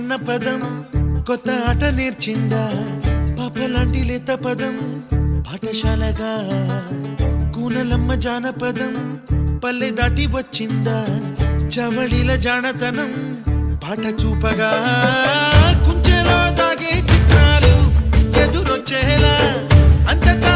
అన్న పదం కొత్త ఆట నేర్చిందా పాపలాంటి లేత పదం పాఠశాలగా కూనలమ్మ జానపదం పల్లె దాటి వచ్చిందా చవళిల జానతనం పాట చూపగా కుంచెలో దాగే చిత్రాలు ఎదురొచ్చేలా అంతటా